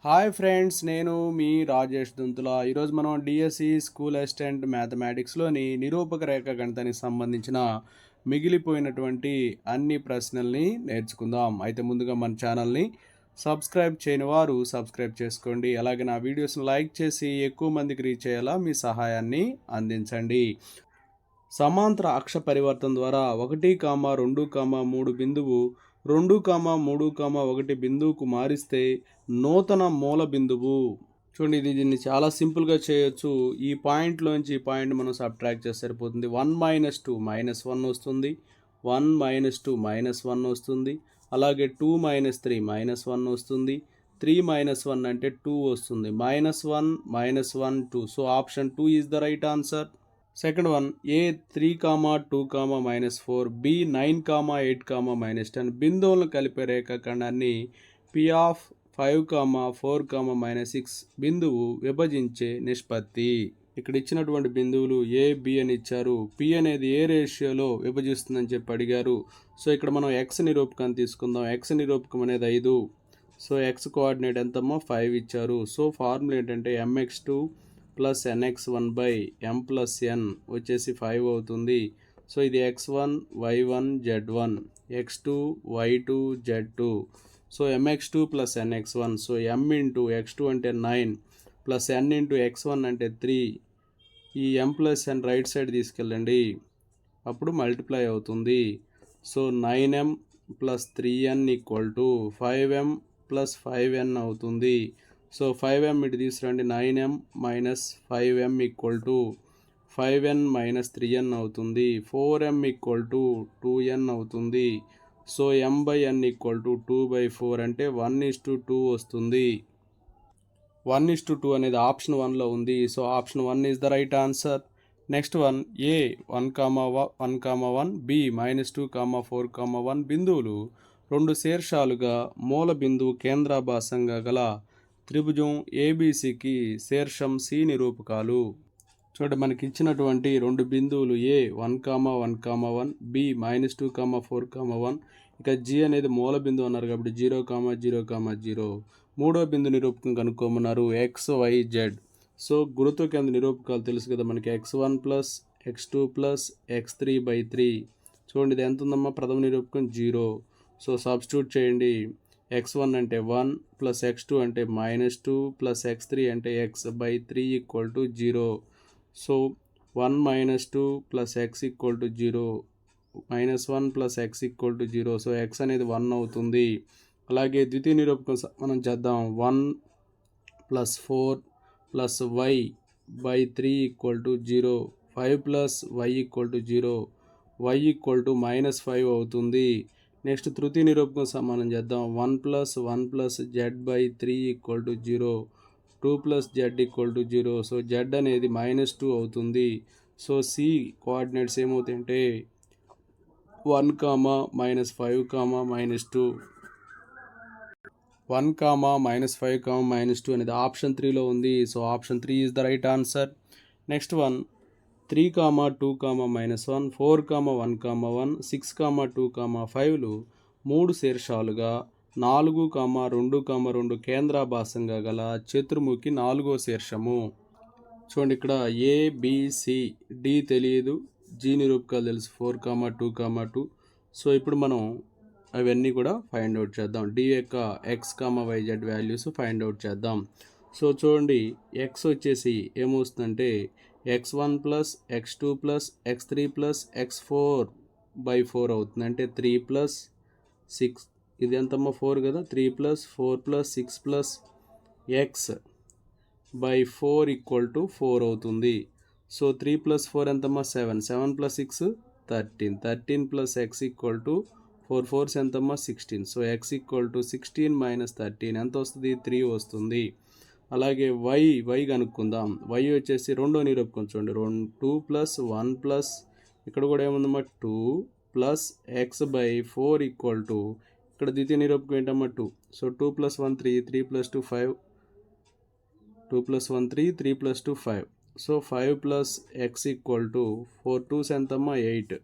Hi friends, నేను మీ రాజేష్ దుంతుల. ఈరోజు మనం డిఎస్సి స్కూల్ అసిస్టెంట్ మ్యాథమెటిక్స్లోని నిరూపక రేఖ గణితానికి సంబంధించిన మిగిలిపోయినటువంటి అన్ని ప్రశ్నల్ని నేర్చుకుందాం. అయితే ముందుగా మన ఛానల్ని సబ్స్క్రైబ్ చేయని వారు సబ్స్క్రైబ్ చేసుకోండి. అలాగే నా వీడియోస్ని లైక్ చేసి ఎక్కువ మందికి రీచ్ అయ్యేలా మీ సహాయాన్ని అందించండి. సమాంతర అక్ష పరివర్తన ద్వారా 1, 2, 3 బిందువు 2, 3, 1 బిందువుకు మారిస్తే నూతన మూల బిందువు. చూడండి, దీన్ని చాలా సింపుల్గా చేయొచ్చు. ఈ పాయింట్లోంచి ఈ పాయింట్ మనం సబ్ట్రాక్ట్ చేస్తే సరిపోతుంది. 1 - 2 -1 వస్తుంది. 1 - 2 -1 వస్తుంది. అలాగే 2 - 3 -1 వస్తుంది. 3 - 1 అంటే 2 వస్తుంది. -1 -1 2. So option 2 is the right answer. Second one, A 3, 2, -4, B 9, 8, -10 బిందువులను కలిపే రేఖాఖండాన్ని పి ఆఫ్ 5, 4, -6 బిందువు విభజించే నిష్పత్తి. ఇక్కడ ఇచ్చినటువంటి బిందువులు ఏ, బి అని ఇచ్చారు. పి అనేది ఏ రేషియోలో విభజిస్తుందని చెప్పి అడిగారు. సో ఇక్కడ మనం ఎక్స్ నిరూపకాన్ని తీసుకుందాం. ఎక్స్ నిరూపకం అనేది 5. సో ఎక్స్ కోఆర్డినేట్ ఎంతమ్మా 5 ఇచ్చారు. సో ఫార్ములా ఏంటంటే mx2 plus nx1 by m plus n వచ్చేసి 5 అవుతుంది. సో ఇది x1 y1 z1 x2 y2 z2. So mx2 plus nx1. So m into x2 అంటే 9 ప్లస్ n ఇంటూ x1 అంటే 3. ఈ m plus n right side తీసుకెళ్ళండి, అప్పుడు multiply అవుతుంది. So 9m plus 3n equal to 5m plus 5n అవుతుంది. So 5m ఇటు తీసుకురండి. 9m minus 5m equal to 5n minus 3n అవుతుంది. 4m ఈక్వల్ టు 2n అవుతుంది. సో m/n ఈక్వల్ టు 2/4 అంటే 1:2 వస్తుంది. 1:2 అనేది ఆప్షన్ 1లో ఉంది. So option 1 is the right answer. Next one, A 1, 1, B -2, 4, 1 బిందువులు రెండు శీర్షాలుగా మూల బిందువు కేంద్రాభాసంగా గల త్రిభుజం ఏబిసికి శీర్షం సి నిరూపకాలు. చూడండి, మనకి ఇచ్చినటువంటి రెండు బిందువులు ఏ 1, 1, బి -2, 4, 1. ఇక జి అనేది మూల బిందువు అన్నారు కాబట్టి 0, 0, 0. మూడో బిందు నిరూపకం కనుక్కోమన్నారు ఎక్స్, వై, జెడ్. సో గురుత్వ కేంద్ర నిరూపకాలు తెలుసు కదా మనకి. x1 plus x2 plus x3/3. చూడండి, ఇది ఎంత ఉందమ్మా? ప్రథమ నిరూపకం 0. సో సబ్స్టిట్యూట్ చేయండి. x1 అంటే 1 ప్లస్ x2 అంటే -2 ప్లస్ x3 అంటే x/3 equal to 0. So 1 - 2 plus x equal to 0, -1 plus x equal to 0. So x అనేది 1 అవుతుంది. అలాగే ద్వితీయ నిరూపకం మనం చేద్దాం. 1 plus 4 plus y/3 equal to 0. 5 plus y equal to 0. y equal to -5 అవుతుంది. నెక్స్ట్ తృతీయ నిరూపకం సమానం చేద్దాం. 1 plus z/3 equal to 0. 2 plus z equal to 0. So z అనేది -2 అవుతుంది. So see coordinates ఏమవుతాయంటే 1, -5, -2. 1, -5, -2 అనేది ఆప్షన్ 3లో ఉంది. So option 3 is the right answer. Next one, 3, 2, -1, 4, 1, 1, 6, 2, 5లు మూడు శీర్షాలుగా 4, 2, 2 కేంద్రాభాసంగా గల చతుర్ముఖి నాలుగో శీర్షము. చూడండి, ఇక్కడ ఏ, బి, సి, డి తెలియదు, జి నిరూపకాలు తెలుసు 4, 2, 2. సో ఇప్పుడు మనం అవన్నీ కూడా ఫైండ్ అవుట్ చేద్దాం. డి యొక్క x, y, z values find out చేద్దాం. సో చూడండి, ఎక్స్ వచ్చేసి ఏమొస్తుందంటే x1 plus x2 plus x3 plus x4/4 అవుతుంది. అంటే 3 ప్లస్ 6, ఇది ఎంతమ్మా 4 కదా. 3 plus 4 plus 6 plus x/4 equal to 4 అవుతుంది. సో 3 ప్లస్ 4 ఎంతమ్మా 7. 7 plus 6 13. 13 plus x equal to 4 4s ఎంతమ్మా 16. సో x ఈక్వల్ టు 16 - 13 ఎంత వస్తుంది? 3 వస్తుంది. అలాగే వై కనుక్కుందాం. వై వచ్చేసి రెండో నిరూపకం చూడండి. 2 ప్లస్ 1 ప్లస్ ఇక్కడ కూడా ఏముందమ్మా 2 ప్లస్ x/4 ఈక్వల్ టు ఇక్కడ ద్వితీయ నిరూపకం ఏంటమ్మా 2. So 2 plus 1 3, 3 plus 2 5, 2 plus 1 3, 3 plus 2 5. So 5 plus x equal to 4 2s ఎంతమ్మా 8.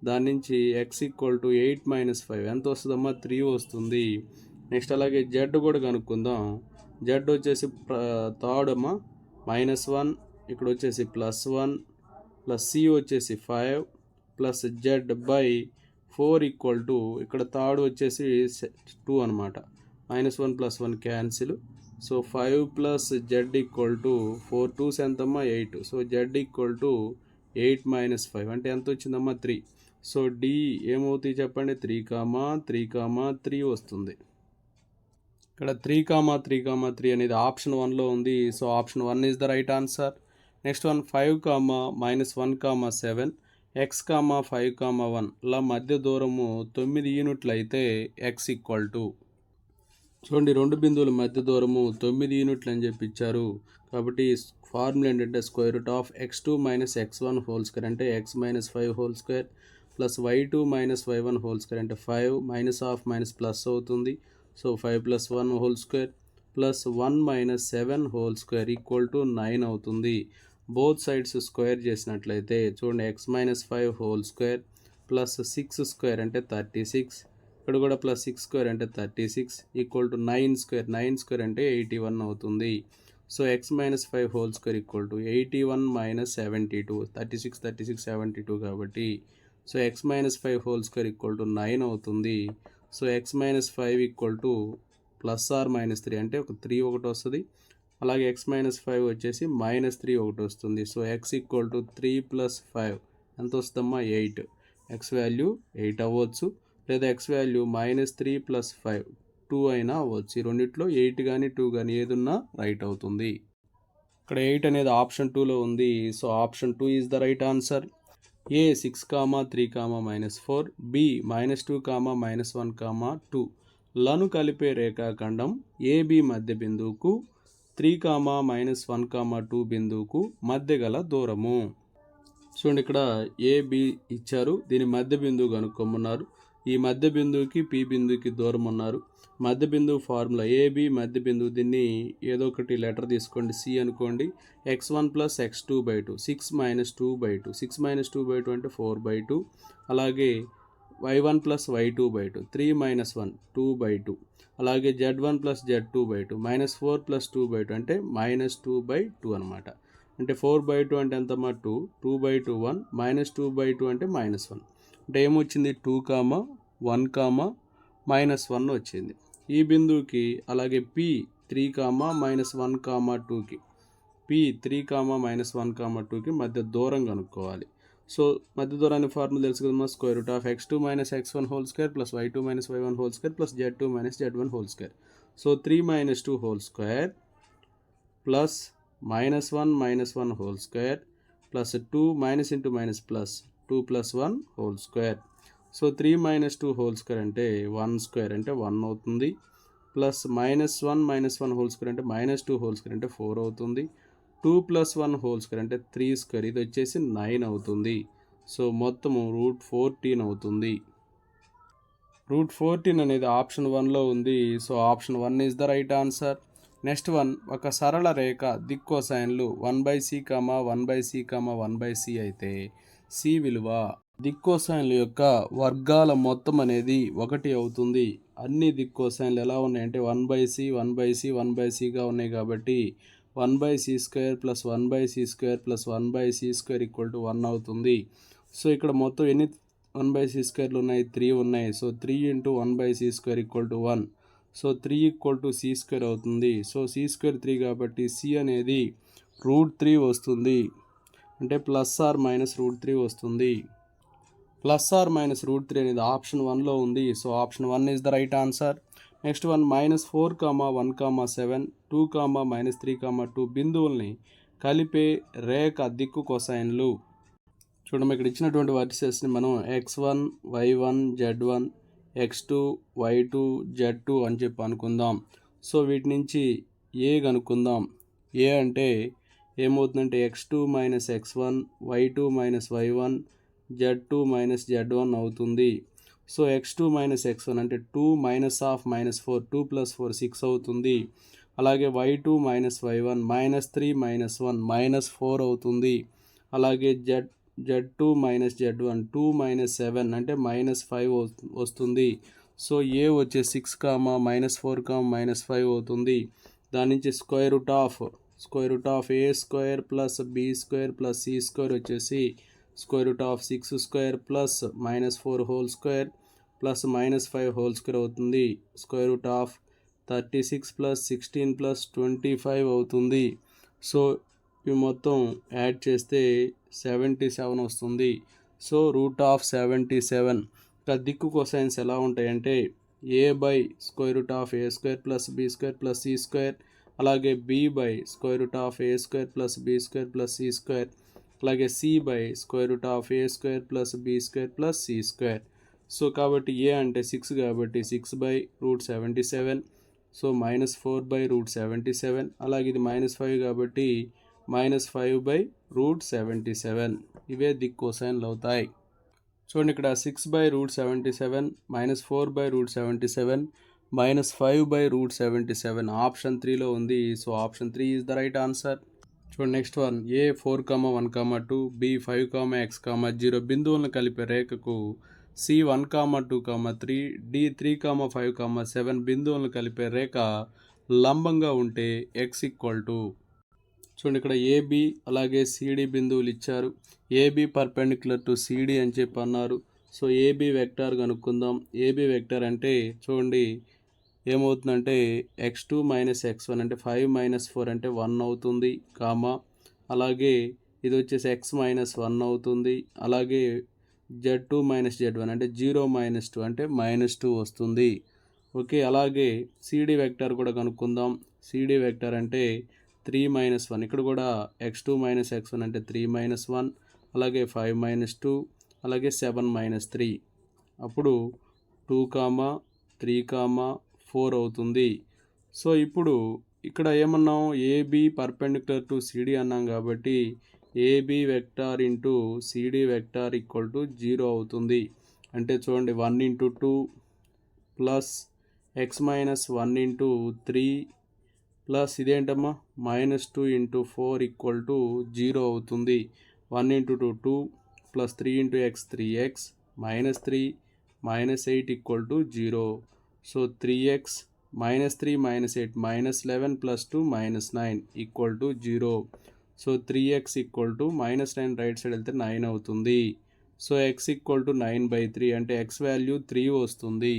దాని నుంచి x ఈక్వల్ టు 8 - 5 ఎంత వస్తుందమ్మా 3 వస్తుంది. నెక్స్ట్ అలాగే జెడ్ కూడా కనుక్కుందాం. జెడ్ వచ్చేసి థర్డ్ అమ్మా -1, ఇక్కడ వచ్చేసి +1 ప్లస్ సి వచ్చేసి 5 plus Z by 4 equal to ఇక్కడ థర్డ్ వచ్చేసి 2 అనమాట. -1 + 1 cancel. So 5 plus Z equal to 4 2s ఎంతమ్మా 8. సో జెడ్ ఈక్వల్ టు 8 - 5 అంటే ఎంత వచ్చిందమ్మా 3. సో డి ఏమవుతాయి చెప్పండి 3, 3 వస్తుంది. ఇక్కడ 3, 3 అనేది ఆప్షన్ 1లో ఉంది. So option 1 is the right answer. Next one 5, -1, 7 x, 5, 1 ల మధ్య దూరము 9 యూనిట్లు అయితే x ఈక్వల్ టు చూడండి 2 బిందువుల మధ్య దూరము 9 యూనిట్లు అని చెప్పి ఇచ్చారు. కాబట్టి ఫార్ములా ఏంటంటే √(x2 - x1) హోల్ స్క్వేర్ అంటే x - 5 whole square plus y2 - y1 whole square అంటే 5 -, ప్లస్ అవుతుంది. So 5 + 1 whole square plus 1 - 7 whole square equal to 9 అవుతుంది. బోత్ సైడ్స్ స్క్వేర్ చేసినట్లయితే చూడండి x - 5 whole square plus 6 square అంటే 36, ఇక్కడ కూడా ప్లస్ 6 స్క్వేర్ అంటే 36 ఈక్వల్ టు 9 స్క్వేర్ అంటే 81 అవుతుంది. So x - 5 whole square equal to 81 - 72, 36 72 కాబట్టి so x - 5 whole square equal to 9 అవుతుంది. So x - 5 equal to +or-3 అంటే ఒక 3 ఒకటి వస్తుంది. అలాగే x - 5 వచ్చేసి -3 ఒకటి వస్తుంది. సో x ఈక్వల్ టు 3 + 5 ఎంత వస్తుందమ్మా 8. x వాల్యూ 8 అవ్వచ్చు, లేదా x వాల్యూ -3 + 5 2 అయినా అవ్వచ్చు. ఈ రెండిట్లో 8 కానీ 2 కానీ ఏది ఉన్నా రైట్ అవుతుంది. ఇక్కడ 8 అనేది ఆప్షన్ 2లో ఉంది. So option 2 is the right answer. A 6, 3, -4 B -2, -1, 2 లను కలిపే రేఖాఖండం ఏబి మధ్య బిందువుకు 3, -1, 2 బిందువుకు మధ్య గల దూరము. చూడండి ఇక్కడ ఏబి ఇచ్చారు, దీని మధ్య బిందువు కనుక్కోమన్నారు. ఈ మధ్య బిందువుకి పి బిందువుకి దూరం ఉన్నారు. మధ్య బిందువు ఫార్ములా ఏబి మధ్య బిందువు, దీన్ని ఏదో ఒకటి లెటర్ తీసుకోండి, సి అనుకోండి. x1 + x2/2 6 - 2/2 6 - 2/2 అంటే 4/2. అలాగే y1 + y2/2 3 - 1 2/2. అలాగే z1 + z2/2 -4 + 2/2 అంటే -2/2 అనమాట. అంటే 4/2 అంటే ఎంతమ్మా 2, 2/2 1, -2/2 అంటే -1 అంటే ఏమొచ్చింది 2, 1, -1 వచ్చింది ఈ బిందువుకి. అలాగే పి 3, -1, 2కి పి 3, -1, 2కి మధ్య దూరం కనుక్కోవాలి. సో మధ్య దూరాన్ని ఫార్ములా తెలుసు కదమ్మా √(x2 - x1) whole square plus y2 - y1 whole square plus z2 - z1 whole square. So 3 - 2 whole square plus -1 - 1 whole square plus 2 plus 2 + 1 whole square. So 3 - 2 whole square అంటే 1 స్క్వేర్ అంటే 1 అవుతుంది. ప్లస్ -1 - 1 హోల్ స్క్వేర్ అంటే -2 whole square అంటే 4 అవుతుంది. 2 + 1 whole square అంటే 3 square, ఇది వచ్చేసి 9 అవుతుంది. సో మొత్తము √14 అవుతుంది. √14 అనేది ఆప్షన్ 1లో ఉంది. So option 1 is the right answer. Next one ఒక సరళ రేఖ దిక్కోసైన్లు 1/c, 1/c, 1/c అయితే సి విలువ దిక్కోసైన్ల యొక్క వర్గాల మొత్తం అనేది 1 అవుతుంది. అన్ని దిక్కోసైన్లు ఎలా ఉన్నాయంటే 1/c, 1/c, 1/cగా ఉన్నాయి కాబట్టి 1/c² + 1/c² + 1/c² = 1 అవుతుంది. సో ఇక్కడ మొత్తం ఎన్ని 1/c² ఉన్నాయి 3 ఉన్నాయి. So 3 × 1/c² = 1. సో 3 = c² అవుతుంది. సో c² 3 కాబట్టి c అనేది √3 వస్తుంది. అంటే ±√3 వస్తుంది. ±√3 అనేది ఆప్షన్ 1లో ఉంది. So option 1 is the right answer. Next one -4, 1, 7 2, -3, 2 బిందువుల్ని కలిపే రేఖ దిక్కు కొసైన్లు. చూడము ఇక్కడ ఇచ్చినటువంటి వర్టిసెస్ని మనం x1, y1, z1, x2, y2, z2 అని చెప్పి అనుకుందాం. సో వీటి నుంచి ఏ కనుక్కుందాం. ఏ అంటే ఏమవుతుందంటే x2 - x1, y2 - y1, z2 - z1 అవుతుంది. సో x2 - x1 అంటే 2 - -4 2 + 4 6 అవుతుంది. అలాగే y2 - y1 -3 - 1 -4 అవుతుంది. అలాగే z2 - z1 2 - 7 అంటే -5 వస్తుంది. సో ఏ వచ్చే 6, -4, -5 అవుతుంది. దాని నుంచి square root of A square plus B square plus C square వచ్చేసి square root of 6 square plus -4 whole square plus -5 whole square అవుతుంది. Square root of 36 plus 16 plus 25 అవుతుంది. సో ఇవి మొత్తం యాడ్ చేస్తే 77 వస్తుంది. So root of 77. ఇంకా దిక్కు cosines ఎలా ఉంటాయంటే A by square root of A square plus B square plus C square, అలాగే B by square root of A square plus B square plus C square, అలాగే C by square root of A square plus B square plus C square. So కాబట్టి A అంటే 6 కాబట్టి 6 by root 77. So -4 by root 77. అలాగే ఇది -5 కాబట్టి -5 by root 77. ఇవే దిక్కు కొసైన్లు అవుతాయి. చూడండి ఇక్కడ 6 by root 77, -4 by root 77, -5 by root 77 option 3లో ఉంది. So option 3 is the right answer. చూడండి next one. A 4,1,2, B 5,x,0 బిందువులను కలిపే రేఖకు సి 1,2,3, డి 3,5,7 బిందువులను కలిపే రేఖ లంబంగా ఉంటే x చూడండి ఇక్కడ ఏబి అలాగే సిడి బిందువులు ఇచ్చారు. ఏబి పర్పెండిక్యులర్ టు సిడి అని చెప్పి అన్నారు. సో ఏబి వెక్టార్ కనుక్కుందాం. ఏబి వెక్టార్ అంటే చూడండి ఏమవుతుందంటే x2 మైనస్ x1 అంటే 5 మైనస్ 4 అంటే 1 అవుతుంది, కామా అలాగే ఇది వచ్చేసి x మైనస్ 1 అవుతుంది, అలాగే z2 మైనస్ z1 అంటే 0 మైనస్ 2 అంటే -2 వస్తుంది. ఓకే, అలాగే సిడి వెక్టార్ కూడా కనుక్కుందాం. సిడి వెక్టార్ అంటే 3 మైనస్ 1, ఇక్కడ కూడా x2 మైనస్ x1 అంటే 3 మైనస్ 1, అలాగే 5 మైనస్ 2, అలాగే 7 మైనస్ 3, అప్పుడు 2, 3, 4 అవుతుంది. సో ఇప్పుడు ఇక్కడ ఏమన్నాం, ఏబి పర్పెండిక్యులర్ టు సిడి అన్నాం కాబట్టి AB vector into CD vector equal to 0 అవుతుంది. అంటే చూడండి 1 into 2 plus x minus 1 into 3 plus ఇదేంటమ్మా -2 ఇంటూ 4 ఈక్వల్ టు 0 అవుతుంది. 1 into 2 2 plus 3 into x 3x -3 -8 equal to 0. So 3x -3 -8 -11 plus 2 -9 equal to 0. So 3x equal to -9 right side వెళ్తే 9 అవుతుంది. So x equal to 9/3 అంటే x value 3 వస్తుంది.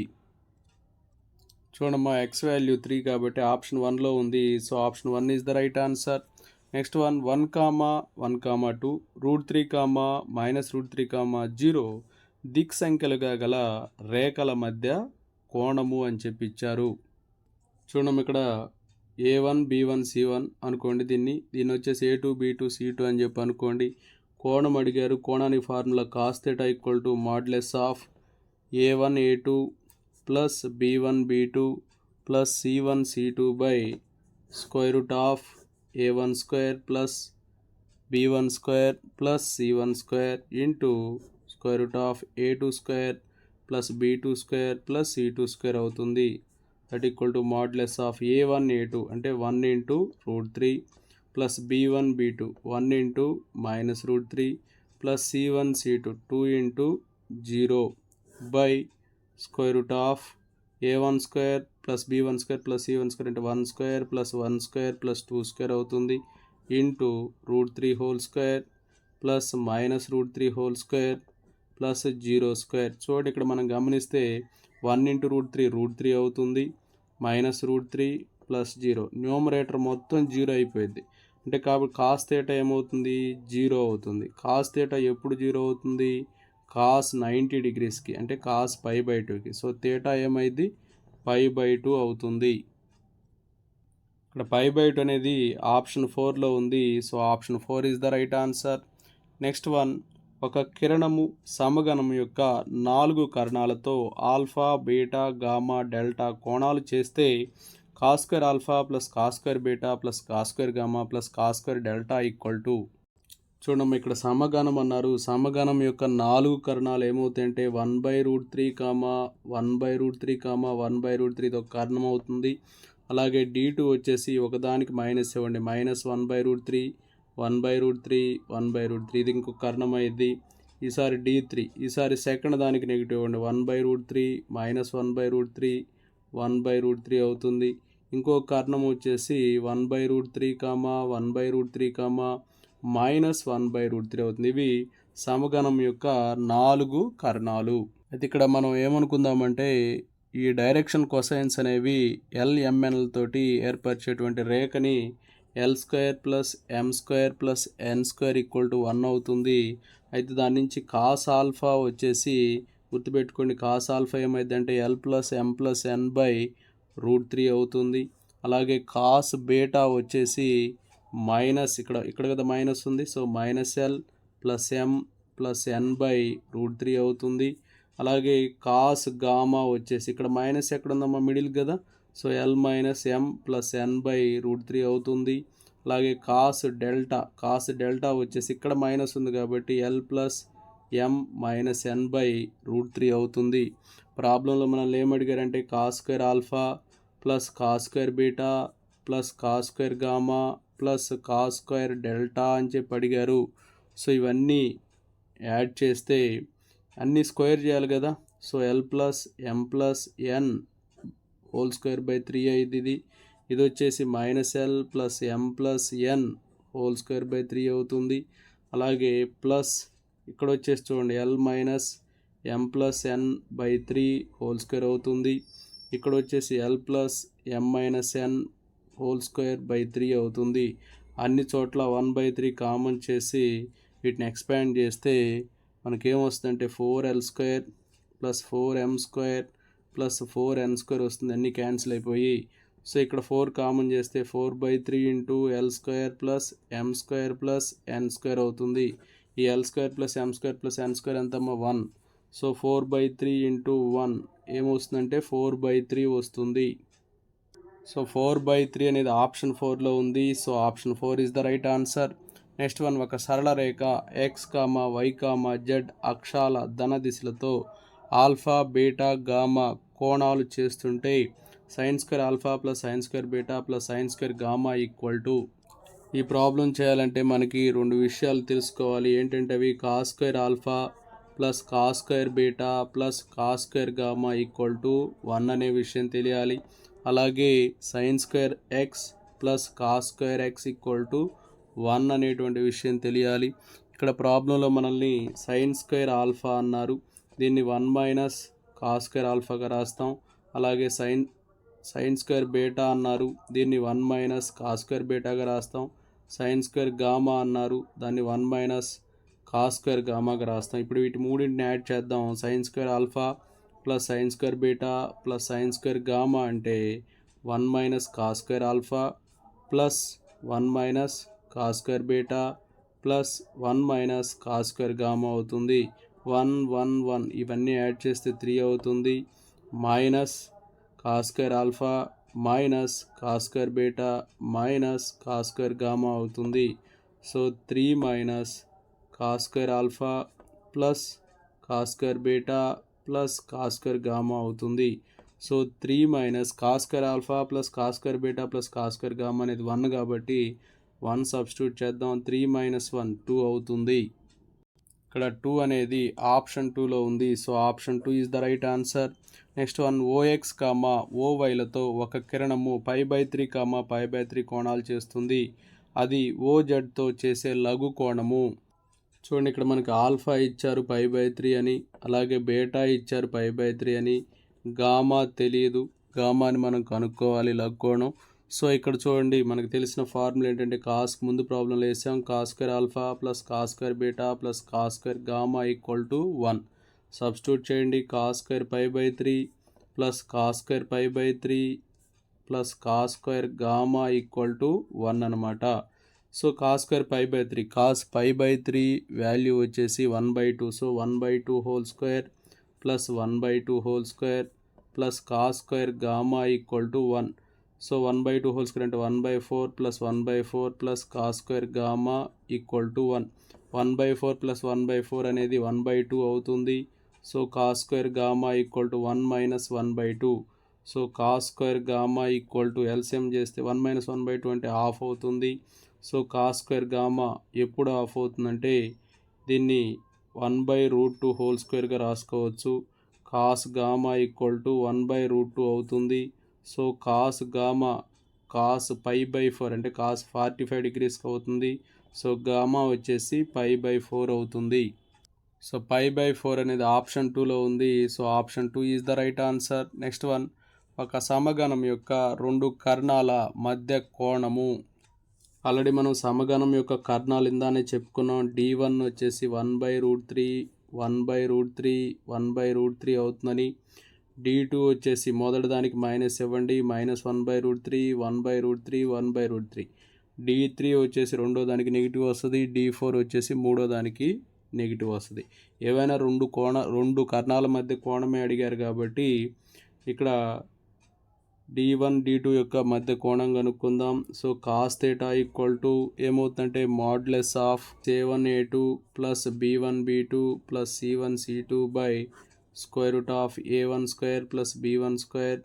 చూడమ్మా x value 3 కాబట్టి option 1లో ఉంది. So option 1 is the right answer. Next one. 1,1,2 √3, -√3, 0 దిక్ సంఖ్యలుగా గల రేఖల మధ్య కోణము అని చెప్పి ఇచ్చారు. చూడమ్మ ఇక్కడ A1 B1 C1 అనుకోండి, దీన్ని వచ్చేసి A2 B2 C2 అని చెప్పి అనుకోండి. కోణం అడిగారు. కోణానికి formula cos θ equal to modulus of A1 A2 plus B1 B2 plus C1 C2 by square root of A1 square plus B1 square plus C1 square into square root of A2 square plus B2 square plus C2 square అవుతుంది. That equal to modulus of A1 A2 అంటే 1 into √3 plus B1 B2 1 into -√3 plus C1 C2 2 into 0 by square root of A1 square plus B1 square plus C1 square అంటే 1 square plus 1 square plus 2 square అవుతుంది into √3 whole square plus -√3 whole square plus 0 square. చూడండి ఇక్కడ మనం గమనిస్తే 1 into √3 అవుతుంది, -√3 plus 0, numerator మొత్తం 0 అయిపోయింది. అంటే కాబట్టి cos θ ఏమవుతుంది 0 అవుతుంది. cos θ ఎప్పుడు 0 అవుతుంది, cos 90 డిగ్రీస్కి అంటే cos π/2కి. సో θ ఏమైంది π/2 అవుతుంది. ఇక్కడ π/2 అనేది ఆప్షన్ 4లో ఉంది. So option 4 is the right answer. Next one. ఒక కిరణము సమగణం యొక్క 4 కర్ణాలతో ఆల్ఫా బీటా గామా డెల్టా కోణాలు చేస్తే cos² alpha plus cos² beta plus cos² gamma plus cos² delta equal to. చూడమ్మా ఇక్కడ సమగణం అన్నారు. సమగణం యొక్క 4 కర్ణాలు ఏమవుతాయంటే 1/√3, 1/√3, 1/√3 ఇది ఒక కర్ణం అవుతుంది. అలాగే D2 వచ్చేసి ఒకదానికి మైనస్ ఇవ్వండి, -1/√3, 1/√3, 1/√3 ఇది ఇంకొక కర్ణం అయింది. ఈసారి D3, ఈసారి సెకండ్ దానికి నెగిటివ్ ఇవ్వండి, 1/√3, -1/√3, 1/√3 అవుతుంది. ఇంకో కర్ణం వచ్చేసి 1/√3 కామా 1/√3 కామా -1/√3 అవుతుంది. ఇవి సమగణం యొక్క 4 కర్ణాలు. అయితే ఇక్కడ మనం ఏమనుకుందామంటే ఈ డైరెక్షన్ కొసైన్స్ అనేవి LMN తోటి ఏర్పరిచేటువంటి రేఖని L² + M² + N² = 1 అవుతుంది. అయితే దాని నుంచి కాస్ ఆల్ఫా వచ్చేసి గుర్తుపెట్టుకోండి, కాస్ ఆల్ఫా ఏమైందంటే L + M + N/√3 అవుతుంది. అలాగే కాస్ బీటా వచ్చేసి ఇక్కడ కదా మైనస్ ఉంది, సో -L + M + N/√3 అవుతుంది. అలాగే కాస్ గామా వచ్చేసి ఇక్కడ మైనస్ ఎక్కడ ఉందమ్మా, మిడిల్ కదా, సో L - M + N/√3 అవుతుంది. అలాగే కాస్ డెల్టా వచ్చేసి ఇక్కడ మైనస్ ఉంది కాబట్టి L + M - N/√3 అవుతుంది. ప్రాబ్లంలో మనల్ని ఏమడిగారంటే cos² alpha plus cos² beta plus cos² gamma plus cos² delta అని చెప్పి అడిగారు. సో ఇవన్నీ యాడ్ చేస్తే అన్నీ స్క్వేర్ చేయాలి కదా, సో L + M + N² 3 అయింది. ఇది వచ్చేసి -L + M + N² 3 అవుతుంది. అలాగే ప్లస్ ఇక్కడ వచ్చేసి చూడండి L - M + N/3² అవుతుంది. ఇక్కడ వచ్చేసి L + M - N² 3 అవుతుంది. అన్ని చోట్ల 1/3 కామన్ చేసి వీటిని ఎక్స్పాండ్ చేస్తే మనకేమొస్తుందంటే 4L² + 4M² + 4N² వస్తుంది. అన్నీ క్యాన్సిల్ అయిపోయి, సో ఇక్కడ 4 కామన్ చేస్తే 4/3 × L² + M² + N² అవుతుంది. ఈ L² + M² + N² ఎంతమ్మా, 1. సో 4/3 × 1 ఏమొస్తుందంటే 4/3 వస్తుంది. సో 4/3 అనేది ఆప్షన్ 4లో ఉంది. So option 4 is the right answer. Next one, ఒక సరళ రేఖ X, Y, Z అక్షాల ధన దిశలతో ఆల్ఫా, బీటా, గామా కోణాలు చేస్తుంటే sin² alpha + sin² beta + sin² gamma = ఈ ప్రాబ్లం చేయాలంటే మనకి 2 విషయాలు తెలుసుకోవాలి. ఏంటంటే అవి cos² alpha + cos² beta + cos² gamma = 1 అనే విషయం తెలియాలి. అలాగే sin² X + cos² X = 1 అనేటువంటి విషయం తెలియాలి. ఇక్కడ ప్రాబ్లంలో మనల్ని sin² ఆల్ఫా అన్నారు, దీన్ని 1 - cos² ఆల్ఫాగా రాస్తాం. అలాగే sin² బీటా అన్నారు, దీన్ని 1 - cos² బీటాగా రాస్తాం. sin² గామా అన్నారు, దాన్ని 1 - cos² గామాగా రాస్తాం. ఇప్పుడు వీటి మూడింటిని యాడ్ చేద్దాం. sin² alpha + sin² beta + sin² gamma అంటే 1 - cos² alpha plus 1 - cos² beta plus 1 - cos² gamma అవుతుంది. 1 1 1 ఇవన్నీ యాడ్ చేస్తే 3 అవుతుంది. Minus cos² alpha minus cos² beta minus cos² gamma అవుతుంది. So 3 - cos² alpha plus cos² beta plus cos² gamma అవుతుంది. So 3 - cos² alpha plus cos² beta plus cos² gamma అనేది 1 కాబట్టి 1 substitute చేద్దాం. 3 - 1 2 అవుతుంది. ఇక్కడ 2 అనేది ఆప్షన్ 2లో ఉంది. So option 2 is the right answer. Next one, OX, OYలతో ఒక కిరణము π/3, π/3 కోణాలు చేస్తుంది. అది OZతో చేసే లఘు కోణము. చూడండి, ఇక్కడ మనకి ఆల్ఫా ఇచ్చారు π/3 అని, అలాగే బీటా ఇచ్చారు π/3 అని, గామా తెలియదు, గామాని మనం కనుక్కోవాలి లఘు కోణం. సో ఇక్కడ చూడండి, మనకు తెలిసిన ఫార్ములా ఏంటంటే కాస్కి ముందు ప్రాబ్లంలో వేసాం, cos² alpha plus cos² beta plus cos² gamma = 1. Substitute చేయండి. cos² π/3 plus cos² π/3 plus cos² gamma = 1 అనమాట. సో cos² π/3, cos π/3 వాల్యూ వచ్చేసి 1/2. So 1/2² plus 1/2² plus cos² gamma = 1. So 1/2² అంటే 1/4 plus 1/4 plus cos² gamma = 1. 1/4 plus 1/4 అనేది 1/2 అవుతుంది. So cos² gamma = 1 - 1/2. So cos² gamma LCM చేస్తే 1 - 1/2 అంటే half అవుతుంది. So cos² gamma ఎప్పుడు half అవుతుందంటే దీన్ని 1/√2² రాసుకోవచ్చు. cos గామా = 1/√2 అవుతుంది. సో కాస్ గామా కాస్ π/4 అంటే కాస్ 45 డిగ్రీస్కి అవుతుంది. సో గామా వచ్చేసి π/4 అవుతుంది. సో π/4 అనేది ఆప్షన్ 2లో ఉంది. So option 2 is the right answer. Next one, ఒక సమగణం యొక్క రెండు కర్ణాల మధ్య కోణము. ఆల్రెడీ మనం సమగణం యొక్క కర్ణాలు ఇందానే చెప్పుకున్నాం. d1 వచ్చేసి 1/√3 1/√3 1/√3 అవుతుందని. d2 వచ్చేసి మొదటి దానికి మైనస్ ఇవ్వండి, -1/√3 1/√3 1/√3. d3 వచ్చేసి రెండో దానికి నెగిటివ్ వస్తుంది. d4 వచ్చేసి మూడో దానికి నెగిటివ్ వస్తుంది. ఏవైనా రెండు కర్ణాల మధ్య కోణమే అడిగారు కాబట్టి ఇక్కడ d1 d2 యొక్క మధ్య కోణం కనుక్కుందాం. So cos theta equal to ఏమవుతుందంటే modulus of a1a2 plus b1b2 plus c1c2 by square root of a1 square plus b1 square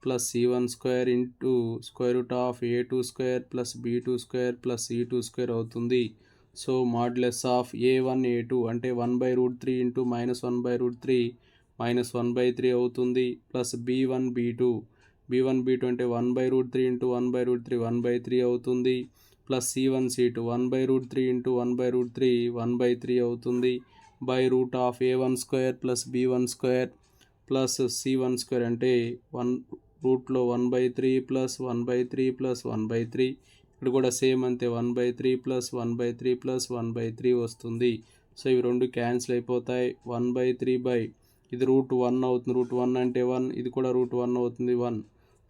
plus c1 square into square root of a2 square plus b2 square plus c2 square అవుతుంది. So modulus of a1 a2 అంటే 1/√3 into -1/√3 -1/3 అవుతుంది. Plus b1 b2 అంటే 1/√3 into 1/√3 1/3 అవుతుంది. Plus c1 c2 1/√3 into 1/√3 1/3 అవుతుంది. By root of a1 square plus b1 square plus c1 square అంటే 1 రూట్లో 1/3 plus 1/3 plus 1/3. ఇక్కడ కూడా సేమ్ అంతే 1/3 ప్లస్ 1/3 ప్లస్ 1/3 వస్తుంది. సో ఇవి రెండు క్యాన్సిల్ అయిపోతాయి. 1/3 బై ఇది √1 అవుతుంది. √1 అంటే 1, ఇది కూడా √1 అవుతుంది 1.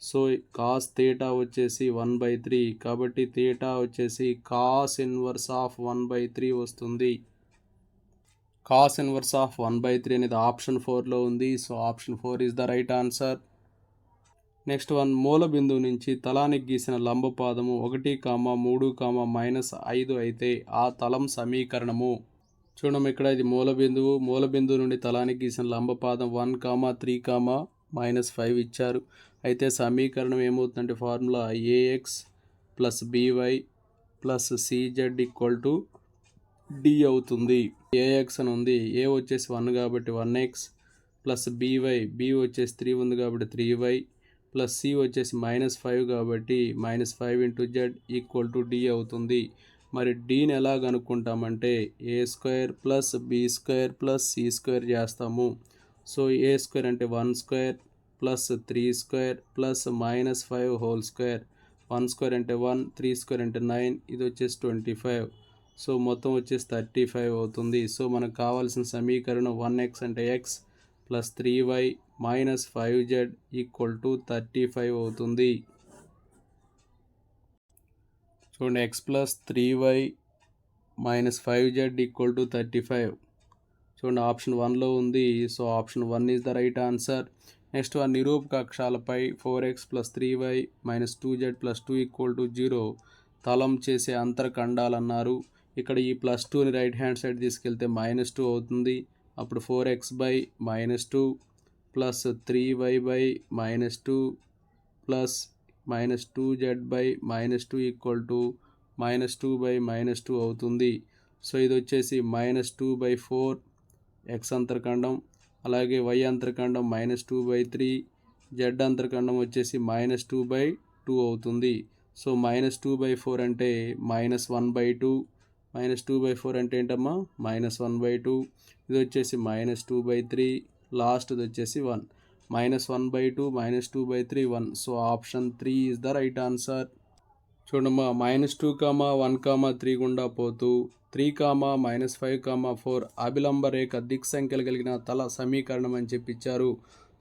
సో కాస్ థీటా వచ్చేసి 1/3 కాబట్టి థీటా వచ్చేసి కాస్ ఇన్వర్స్ ఆఫ్ 1/3 వస్తుంది. కాస్ ఇన్వర్స్ ఆఫ్ 1/3 అనేది ఆప్షన్ 4లో ఉంది. So option 4 is the right answer. Next one, మూల బిందువు నుంచి తలానికి గీసిన లంబపాదము 1, 3, -5 అయితే ఆ తలం సమీకరణము. చూడడం ఇక్కడ ఇది మూల బిందువు నుండి తలానికి గీసిన లంబపాదం 1, 3, -5 ఇచ్చారు. అయితే సమీకరణం ఏమవుతుందంటే formula ax plus by plus cz equal to d అవుతుంది. ax అని ఉంది, a వచ్చేసి 1 కాబట్టి 1x ప్లస్ b వచ్చేసి 3 ఉంది కాబట్టి 3y ప్లస్ c వచ్చేసి -5 కాబట్టి -5 into z equal to d అవుతుంది. మరి డీని ఎలా కనుక్కుంటామంటే a² plus b² plus c² చేస్తాము. సో a² అంటే 1² ప్లస్ 3² ప్లస్ -5 హోల్ స్క్వేర్. 1² అంటే 1, 3² అంటే 9, ఇది వచ్చేసి 25. సో మొత్తం వచ్చేసి 35 అవుతుంది. సో మనకు కావాల్సిన సమీకరణం 1x అంటే x plus 3y minus 5z equal to 35 అవుతుంది. చూడండి, x plus 3y minus 5z equal to 35. చూడండి ఆప్షన్ 1లో ఉంది. So option 1 is the right answer. Next one, నిరూపక అక్షాలపై 4x plus 3y minus 2z plus 2 equal to 0 తలం చేసే అంతరఖండాలు అన్నారు. ఇక్కడ ఈ +2ని రైట్ హ్యాండ్ సైడ్ తీసుకెళ్తే -2 అవుతుంది. అప్పుడు 4x by -2 plus 3y by -2 plus -2z by -2 equal to -2 by -2 అవుతుంది. సో ఇది వచ్చేసి -2/4 x అంతరఖండం, అలాగే y అంతరఖండం -2/3, z అంతరఖండం వచ్చేసి -2/2 అవుతుంది. సో -2/4 అంటే -1/2, -2/4 అంటే ఏంటమ్మా -1/2, ఇది వచ్చేసి -2/3, లాస్ట్ది వచ్చేసి 1. -1/2 -2/3 1. So option 3 is the right answer. చూడమ్మా, -2, 1, 3 గుండా పోతూ 3, -5, 4 అభిలంబ రేఖ దిక్ సంఖ్యలు కలిగిన తల సమీకరణం అని చెప్పిచ్చారు.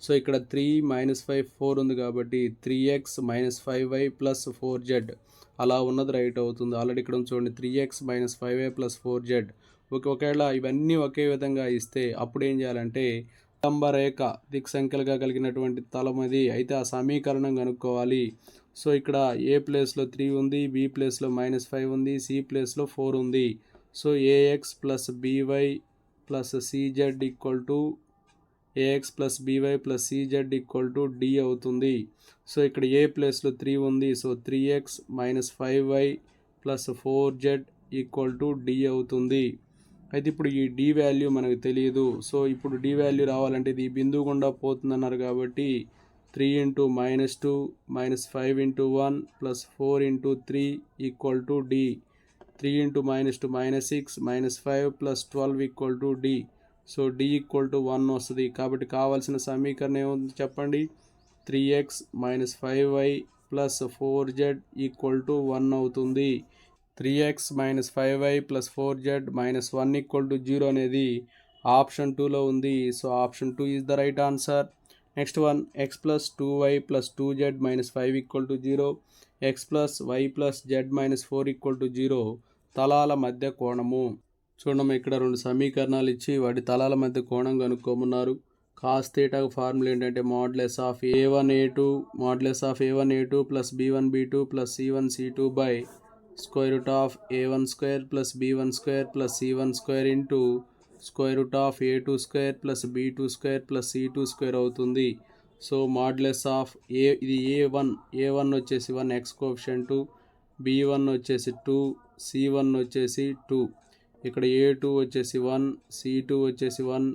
సో ఇక్కడ 3, -5, 4 ఉంది కాబట్టి 3x -5y ప్లస్ 4z అలా ఉన్నది రైట్ అవుతుంది. ఆల్రెడీ ఇక్కడ చూడండి 3x -5y ప్లస్ 4z. ఒకవేళ ఇవన్నీ ఒకే విధంగా ఇస్తే అప్పుడు ఏం చేయాలంటే అభిలంబ రేఖ దిక్ సంఖ్యలుగా కలిగినటువంటి తలం అది అయితే ఆ సమీకరణం కనుక్కోవాలి. సో ఇక్కడ ఏ ప్లేస్లో 3 ఉంది, బి ప్లేస్లో -5 ఉంది, సి ప్లేస్లో 4 ఉంది. So ax plus by plus cz equal to ax plus by plus cz equal to d అవుతుంది. సో ఇక్కడ ఏ ప్లేస్లో 3 ఉంది. So 3x -5y plus 4z equal to d అవుతుంది. అయితే ఇప్పుడు ఈ d వాల్యూ మనకు తెలియదు. సో ఇప్పుడు d వాల్యూ రావాలంటే ఇది బిందువు గుండా పోతుందన్నారు కాబట్టి 3 into minus 2 minus 5 into 1 plus 4 into 3 equal to D. 3 into minus 2 minus 6 minus 5 plus 12 equal to D. So D equal to 1 వస్తుంది. కాబట్టి కావాల్సిన సమీకరణం ఏముంది చెప్పండి. 3x minus 5y plus 4z equal to 1 అవుతుంది. 3x minus 5y plus 4z minus 1 equal to 0 అనేది ఆప్షన్ 2లో ఉంది. So option 2 is the right answer. Next one, x plus 2y plus 2z minus 5 equal to 0, x plus y plus z minus 4 equal to 0. తలాల మధ్య కోణము. చూడమ్మా, ఇక్కడ రెండు సమీకరణాలు ఇచ్చి వాటి తలాల మధ్య కోణం కనుక్కోమన్నారు. కాస్ థీటాకు ఫార్ములా ఏంటంటే modulus of a1a2 plus b1b2 plus c1c2 by square root of a1 square plus b1 square plus c1 square into square root of a2 square plus b2 square plus c2 square అవుతుంది. So modulus of ఇది a1 వచ్చేసి 1 x coefficient, b1 వచ్చేసి 2, c1 వచ్చేసి 2. ఇక్కడ a2 వచ్చేసి 1, c2 వచ్చేసి 1,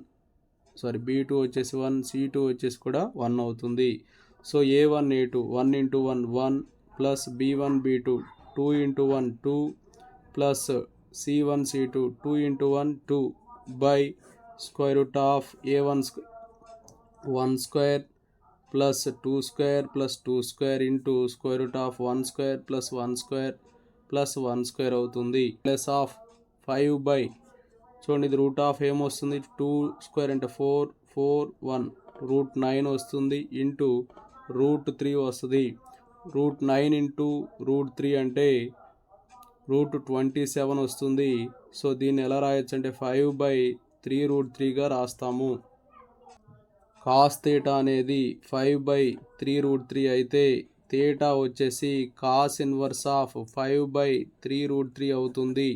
b2 వచ్చేసి 1, c2 వచ్చేసి కూడా 1 అవుతుంది. So a1 a2 1 into 1 1 plus b1 b2 2 into 1 2 plus c1 c2 2 into 1 2 by square root of a1 1 square plus 2 square plus 2 square into square root of 1 square plus 1 square plus 1 square అవుతుంది. Plus of 5 by చూడండి, ఇది root of ఏమొస్తుంది, 2 square అంటే 4 4 1 route 9 వస్తుంది into root 3 వస్తుంది. Route 9 into root 3 అంటే route 27 వస్తుంది. So దీన్ని ఎలా రాయొచ్చు అంటే 5/3 రూట్ 3గా రాస్తాము. కాస్ థీటా అనేది 5/3 రూట్ 3 అయితే థీటా వచ్చేసి కాస్ ఇన్వర్స్ ఆఫ్ 5/3 రూట్ 3 అవుతుంది.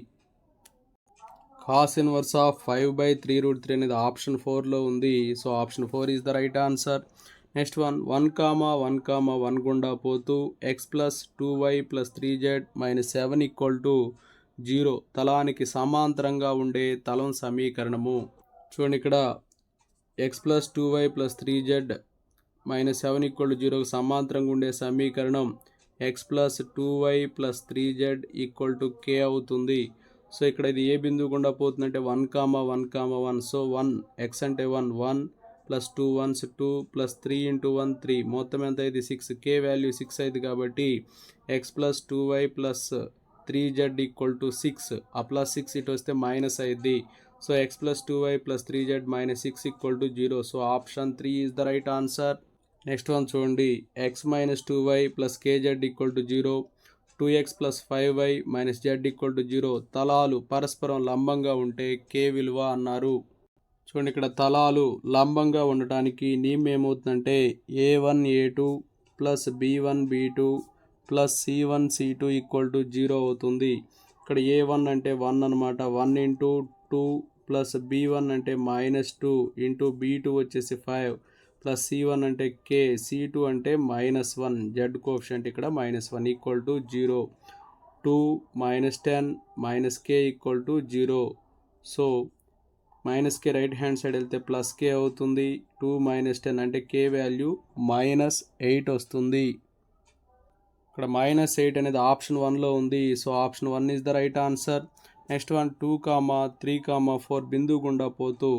కాస్ ఇన్వర్స్ ఆఫ్ 5/3 రూట్ 3 అనేది ఆప్షన్ 4లో ఉంది. So option 4 is the right answer. Next one, 1,1,1 గుండా పోతూ x plus 2y plus 3z minus 7 equal to 0 తలానికి సమాంతరంగా ఉండే తలం సమీకరణము. చూడండి, ఇక్కడ x plus 2y plus 3z minus 7 equal to 0కు సమాంతరంగా ఉండే సమీకరణం x plus 2y plus 3z equal to k అవుతుంది. సో ఇక్కడ ఇది ఏ బిందువు గుండా పోతుందంటే 1,1,1. సో 1 x అంటే 1 ప్లస్ 2 1s 2 ప్లస్ 3 ఇంటూ 1 3 మొత్తం ఎంత అయింది 6, k వాల్యూ 6 అయింది కాబట్టి x plus 2y plus 3z equal to 6. ఆ ప్లస్ 6 ఇటు వస్తే మైనస్ అయింది. So x plus 2y plus 3z minus 6 equal to 0. So option 3 is the right answer. Next one చూడండి, x minus 2y plus kz equal to 0, 2x plus 5y minus z equal to 0 తలాలు పరస్పరం లంబంగా ఉంటే k విలువ అన్నారు. చూడండి, ఇక్కడ తలాలు లంబంగా ఉండటానికి నియమం ఏమవుతుందంటే a1 a2 plus b1 b2 plus c1 c2 equal to 0 అవుతుంది. ఇక్కడ a1 అంటే 1 అనమాట, 1 ఇంటూ 2 ప్లస్ b1 అంటే మైనస్ 2 ఇంటూ b2 వచ్చేసి 5 ప్లస్ c1 అంటే k, c2 అంటే మైనస్ 1, z కోఎఫిషియంట్ ఇక్కడ minus 1 equal to 0. 2 minus 10 minus k equal to 0. So minus K right hand side వెళ్తే ప్లస్ కే అవుతుంది. 2 మైనస్ 10 అంటే కే వాల్యూ మైనస్ 8 వస్తుంది. ఇక్కడ మైనస్ 8 అనేది ఆప్షన్ 1లో ఉంది. So option 1 is the right answer. Next one, 2, 3, 4 బిందువు గుండా పోతూ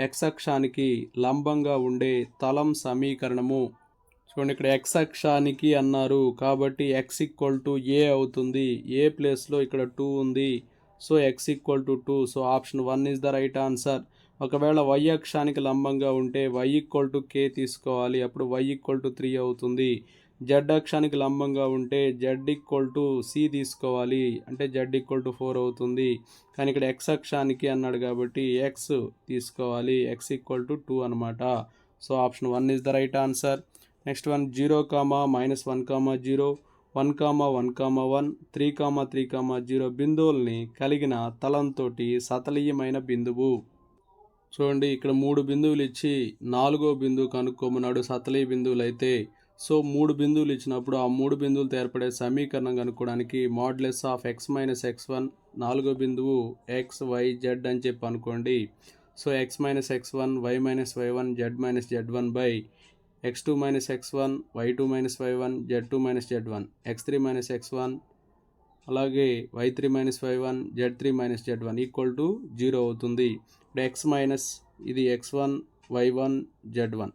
x అక్షానికి లంబంగా ఉండే తలం సమీకరణము. చూడండి, ఇక్కడ x అక్షానికి అన్నారు కాబట్టి x ఈక్వల్ టు a అవుతుంది. a ప్లేస్లో ఇక్కడ 2 ఉంది. So x equal to 2. So option 1 is the right answer. ఒకవేళ y అక్షానికి లంబంగా ఉంటే y ఈక్వల్ టు k తీసుకోవాలి, అప్పుడు y ఈక్వల్ టు 3 అవుతుంది. z అక్షానికి లంబంగా ఉంటే z ఈక్వల్ టు c తీసుకోవాలి, అంటే z ఈక్వల్ టు 4 అవుతుంది. కానీ ఇక్కడ x అక్షానికి అన్నాడు కాబట్టి x తీసుకోవాలి, x ఈక్వల్ టు 2 అనమాట. So option 1 is the right answer. Next one, 0, -1, 0, 1,1,1, 3,3,0 బిందువుల్ని కలిగిన తలంతో సతలీయమైన బిందువు. చూడండి, ఇక్కడ 3 బిందువులు ఇచ్చి 4వ బిందువు కనుక్కోమన్నాడు సతలీయ బిందువులు అయితే. సో 3 బిందువులు ఇచ్చినప్పుడు ఆ 3 బిందువులతో ఏర్పడే సమీకరణం కనుక్కోవడానికి modulus of x minus x1, 4వ బిందువు x y z అని చెప్పి అనుకోండి. So x minus x1, y minus y1, z minus z1 by x2 minus x1, y2 minus y1, z2 minus z1, x3 minus x1, అలాగే y3 minus y1, z3 minus z1 equal to 0 అవుతుంది. ఇప్పుడు x minus ఇది x1, y1, z1,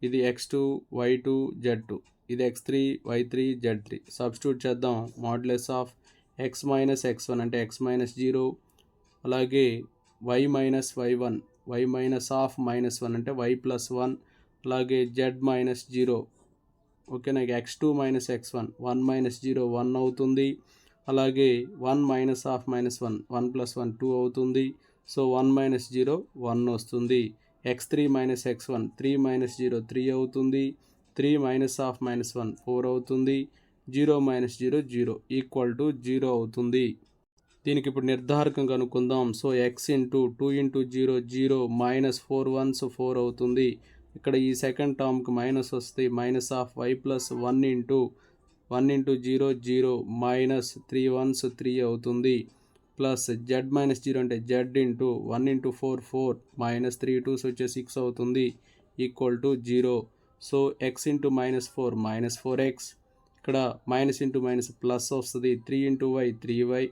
ఇది x2, y2, z2, ఇది x3, y3, z3. Substitute చేద్దాం. Modulus of x minus x1 అంటే x minus 0, అలాగే y minus y1, y minus of minus 1 అంటే y plus 1, అలాగే z మైనస్ 0. ఓకేనా, x2 మైనస్ x1, 1 మైనస్ 0 1 అవుతుంది. అలాగే 1 మైనస్ ఆఫ్ మైనస్ 1, 1 ప్లస్ 1 2 అవుతుంది. సో 1 మైనస్ 0 1 వస్తుంది. x3 మైనస్ x1, 3 మైనస్ 0 3 అవుతుంది. 3 మైనస్ ఆఫ్ మైనస్ 1 4 అవుతుంది. 0 మైనస్ 0 0 ఈక్వల్ టు 0 అవుతుంది. దీనికి ఇప్పుడు నిర్ధారకం కనుక్కుందాం. So x into 2 into 0 0 minus 4 1s 4 అవుతుంది. ఇక్కడ ఈ సెకండ్ టర్మ్కి మైనస్ వస్తే minus of y plus 1 into 0 0 minus 3 1s 3 అవుతుంది. ప్లస్ z మైనస్ 0 అంటే z into 1 into 4 4 minus 3 2s వచ్చే 6 అవుతుంది equal to 0. So x into minus 4 minus 4x, ఇక్కడ minus into minus plus వస్తుంది. 3 into y 3y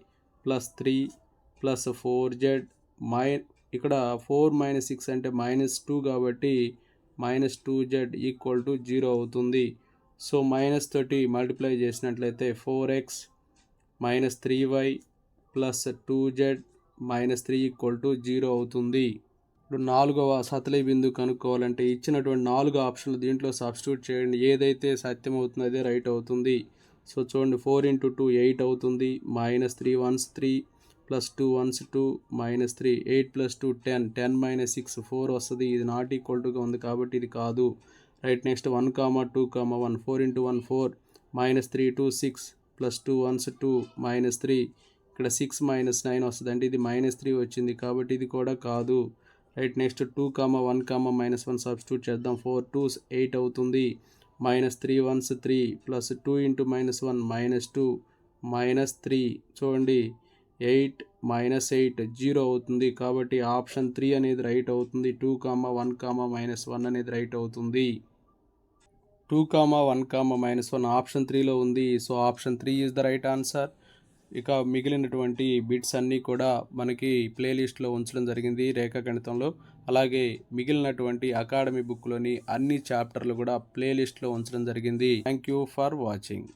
plus 3 plus 4z ఇక్కడ 4 minus 6 అంటే minus 2 కాబట్టి minus 2z equal to 0 అవుతుంది. So minus తోటి multiply చేసినట్లయితే 4x minus 3y plus 2z minus 3 equal to 0 అవుతుంది. ఇప్పుడు 4వ సతలీ బిందువు కనుక్కోవాలంటే ఇచ్చినటువంటి 4 ఆప్షన్లు దీంట్లో సబ్స్టిట్యూట్ చేయండి. ఏదైతే సత్యం అవుతుందో అదే రైట్ అవుతుంది. సో చూడండి, 4 ఇంటూ 2 8 అవుతుంది. Minus 3 1s 3 plus 2 1s 2 minus 3 8 plus 2 10 10 minus 6 4 వస్తుంది. ఇది నాట్ ఈక్వల్ టుగా ఉంది కాబట్టి ఇది కాదు. Right. Next 1 2 1 4 into 1 4 minus 3 2 6 plus 2 1s 2 minus 3, ఇక్కడ 6 మైనస్ 9 వస్తుంది అంటే ఇది మైనస్ 3 వచ్చింది కాబట్టి ఇది కూడా కాదు. రైట్. నెక్స్ట్ 2 1 మైనస్ 1 సబ్స్టిట్యూట్ చేద్దాం. 4 2s 8 అవుతుంది. Minus 3 1s 3 plus 2 into minus 1 minus 2 minus 3. చూడండి, 8 మైనస్ 8 0 అవుతుంది కాబట్టి ఆప్షన్ 3 అనేది రైట్ అవుతుంది. 2 1 మైనస్ 1 అనేది రైట్ అవుతుంది. 2 1 మైనస్ 1 ఆప్షన్ 3లో ఉంది. So option 3 is the right answer. ఇక మిగిలినటువంటి బిట్స్ అన్నీ కూడా మనకి ప్లేలిస్ట్లో ఉంచడం జరిగింది రేఖాగణితంలో. అలాగే మిగిలినటువంటి అకాడమీ బుక్లోని అన్ని చాప్టర్లు కూడా ప్లేలిస్ట్లో ఉంచడం జరిగింది. Thank you for watching.